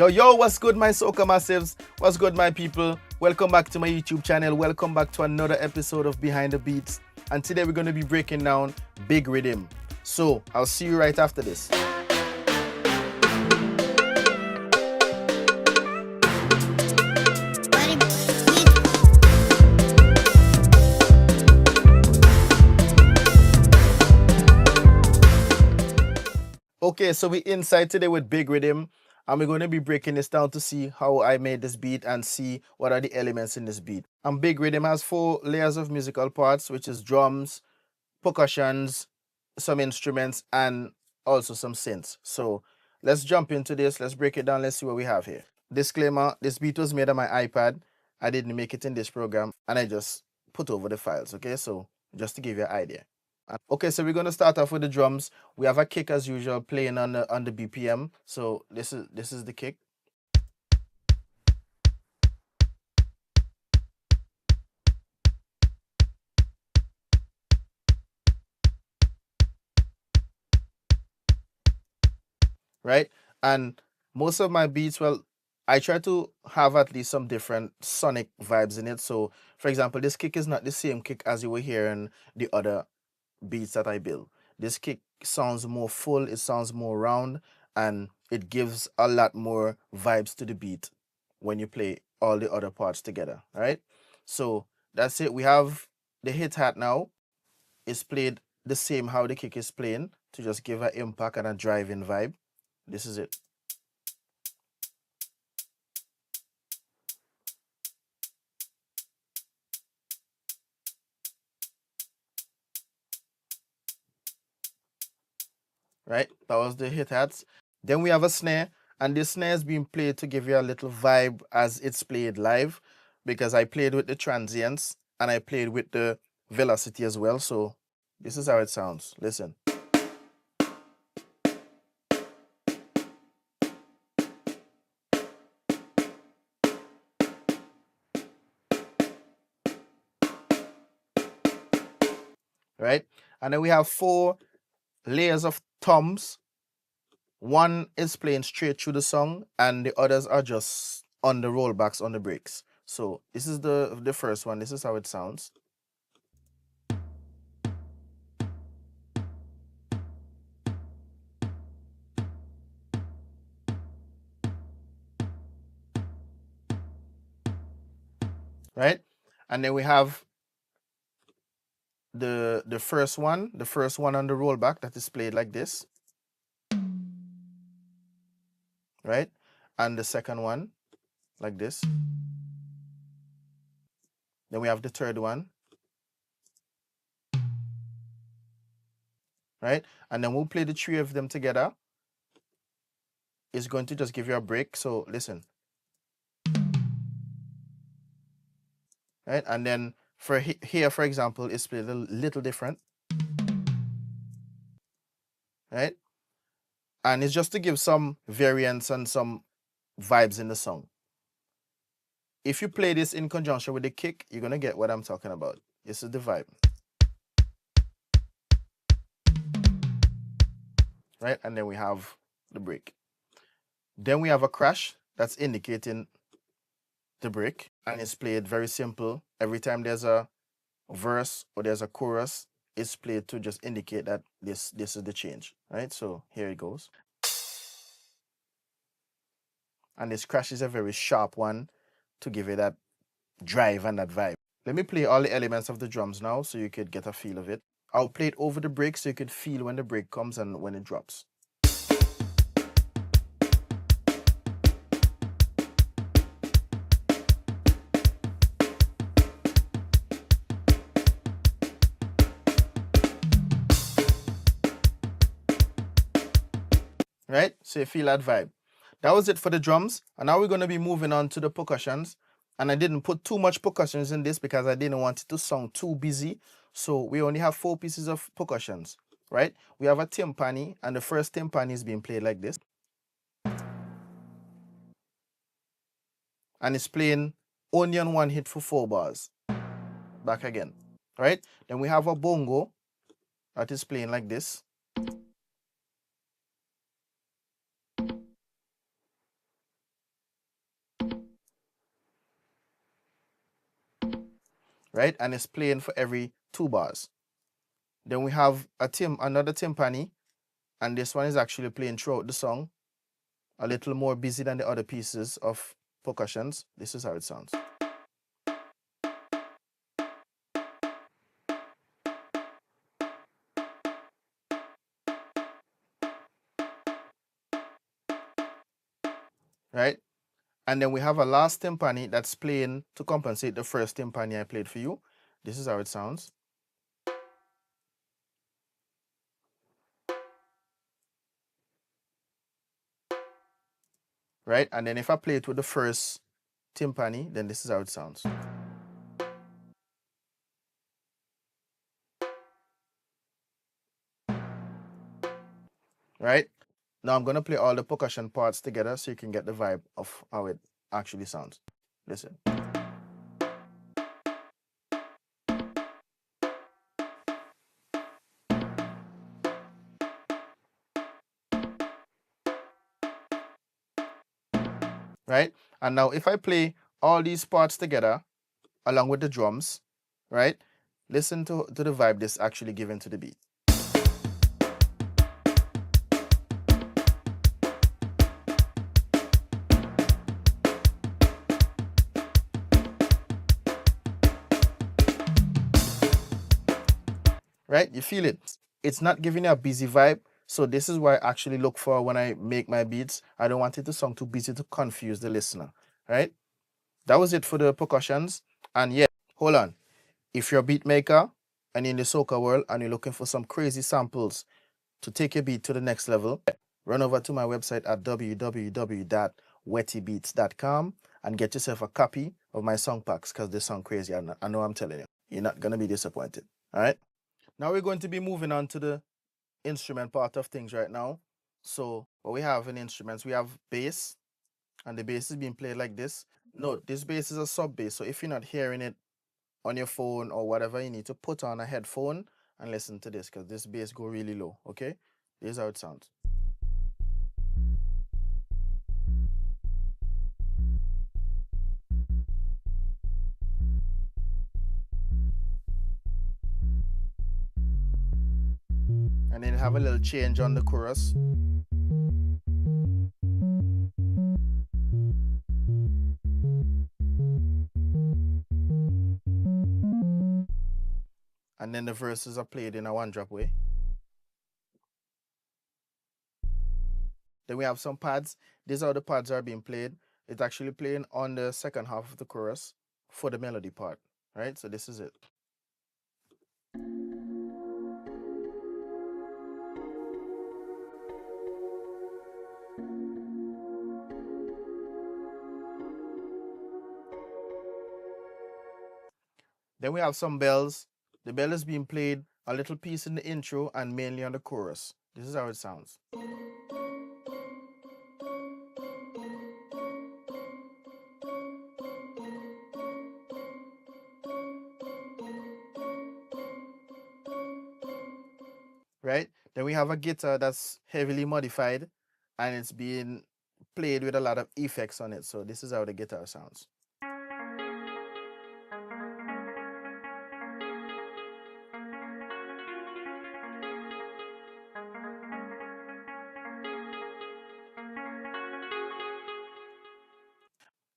Yo, what's good, my Soca Massives? What's good, my people? Welcome back to my YouTube channel. Welcome back to another episode of Behind the Beats. And today we're going to be breaking down Big Riddim. So, I'll see you right after this. Okay, so we're inside today with Big Riddim, and we're going to be breaking this down to see how I made this beat and see what are the elements in this beat. And Big Riddim has 4 layers of musical parts, which is drums, percussions, some instruments, and also some synths. So let's jump into this. Let's break it down. Let's see what we have here. Disclaimer, this beat was made on my iPad. I didn't make it in this program, and I just put over the files, okay? So just to give you an idea. Okay, so we're going to start off with the drums. We have a kick as usual playing on the BPM. So this is the kick. Right? And most of my beats, well, I try to have at least some different sonic vibes in it. So, for example, this kick is not the same kick as you will hear in the other beats that I build. This kick sounds more full, it sounds more round, and it gives a lot more vibes to the beat when you play all the other parts together. All right? So that's it. We have the hit hat now. It's played the same how the kick is playing to just give an impact and a driving vibe. This is it. Right? That was the hit hats. Then we have a snare, and this snare is being played to give you a little vibe as it's played live, because I played with the transients and I played with the velocity as well. So this is how it sounds. Listen. Right? And then we have 4 layers of toms. One is playing straight through the song, and the others are just on the rollbacks on the breaks. So this is the first one. This is how it sounds. Right? And then we have the first one on the rollback that is played like this. Right? And the second one like this. Then we have the third one. Right? And then we'll play the 3 of them together. It's going to just give you a break. So listen. Right? And then for here, for example, it's played a little different. Right? And it's just to give some variance and some vibes in the song. If you play this in conjunction with the kick, you're going to get what I'm talking about. This is the vibe. Right? And then we have the break. Then we have a crash that's indicating the break, and it's played very simple. Every time there's a verse or there's a chorus, it's played to just indicate that this is the change. Right? So here it goes. And this crash is a very sharp one to give it that drive and that vibe. Let me play all the elements of the drums now so you could get a feel of it. I'll play it over the break so you could feel when the break comes and when it drops. Right? So you feel that vibe. That was it for the drums. And now we're going to be moving on to the percussions. And I didn't put too much percussions in this because I didn't want it to sound too busy. So we only have 4 pieces of percussions, right? We have a timpani, and the first timpani is being played like this. And it's playing only on 1 hit for 4 bars. Back again, right? Then we have a bongo that is playing like this. right? And it's playing for every 2 bars. Then we have another timpani, and this one is actually playing throughout the song, a little more busy than the other pieces of percussions. This is how it sounds. Right? And then we have a last timpani that's playing to compensate the first timpani I played for you. This is how it sounds. Right? And then if I play it with the first timpani, then this is how it sounds. Right? Now I'm going to play all the percussion parts together so you can get the vibe of how it actually sounds. Listen. Right? And now if I play all these parts together along with the drums, right? Listen to the vibe this actually giving to the beat. Right? You feel it. It's not giving you a busy vibe. So this is why I actually look for when I make my beats. I don't want it to sound too busy to confuse the listener. Right? That was it for the percussions. And yeah, hold on. If you're a beat maker and in the soca world and you're looking for some crazy samples to take your beat to the next level, run over to my website at www.wettybeats.com and get yourself a copy of my song packs because they sound crazy. I know I'm telling you. You're not going to be disappointed. All right? Now we're going to be moving on to the instrument part of things right now. So what we have in instruments, we have bass, and the bass is being played like this. No, this bass is a sub bass. So if you're not hearing it on your phone or whatever, you need to put on a headphone and listen to this because this bass go really low. Okay, this is how it sounds. And then have a little change on the chorus. And then the verses are played in a one drop way. Then we have some pads. These are the pads that are being played. It's actually playing on the second half of the chorus for the melody part, right? So this is it. Then we have some bells. The bell is being played a little piece in the intro and mainly on the chorus. This is how it sounds. Right? Then we have a guitar that's heavily modified and it's being played with a lot of effects on it. So this is how the guitar sounds.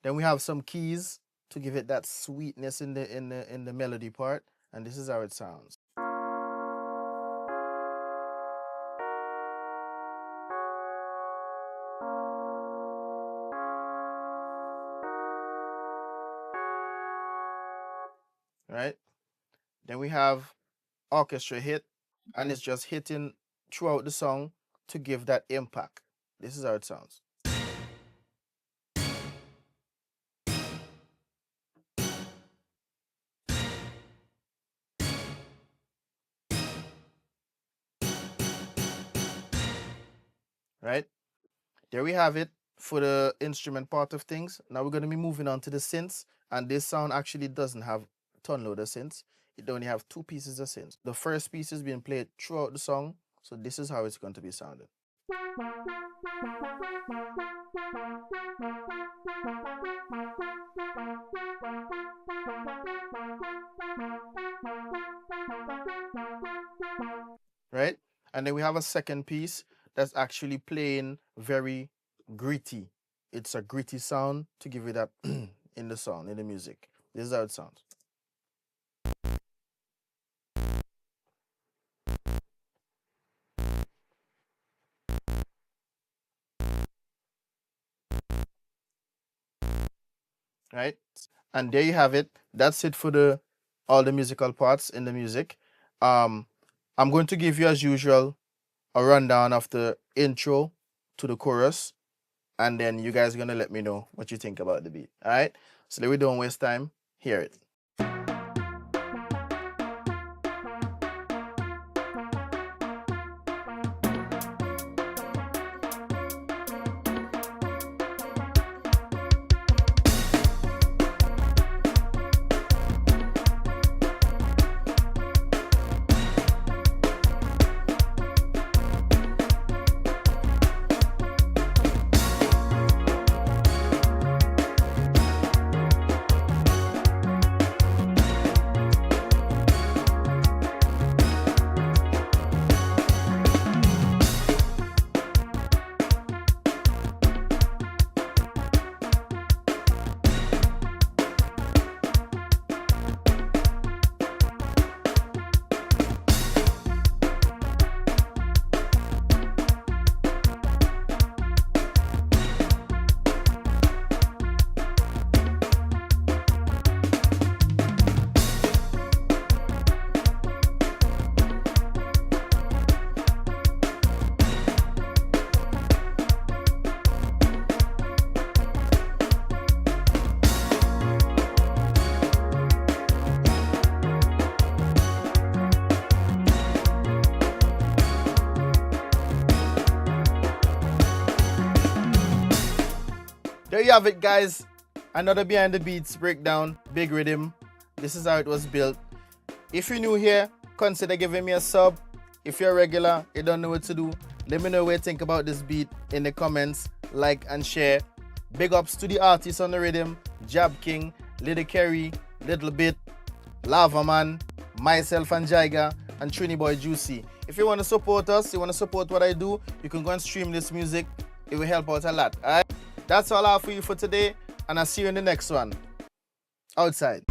Then we have some keys to give it that sweetness in the melody part, and this is how it sounds. Right? Then we have orchestra hit, and it's just hitting throughout the song to give that impact. This is how it sounds. Right? There we have it for the instrument part of things. Now we're going to be moving on to the synths, and this sound actually doesn't have a ton load of synths. It only have 2 pieces of synths. The first piece is being played throughout the song, so this is how it's going to be sounding. And then we have a second piece that's actually playing very gritty. It's a gritty sound to give you that in the sound, in the music. This is how it sounds. Right? And there you have it. That's it for the all the musical parts in the music. I'm going to give you, as usual, a rundown of the intro to the chorus, and then you guys are gonna let me know what you think about the beat. All right. So that we don't waste time. Hear it. There you have it, guys. Another behind the beats breakdown, Big Riddim. This is how it was built. If you're new here, consider giving me a sub. If you're a regular, you don't know what to do, let me know what you think about this beat in the comments, like and share. Big ups to the artists on the rhythm, Jab King, Little Kerry, Little Bit, Lava Man, myself and Jaiga, and Trini Boy Juicy. If you want to support us, you want to support what I do, you can go and stream this music. It will help out a lot. All right? That's all I have for you for today, and I'll see you in the next one. Outside.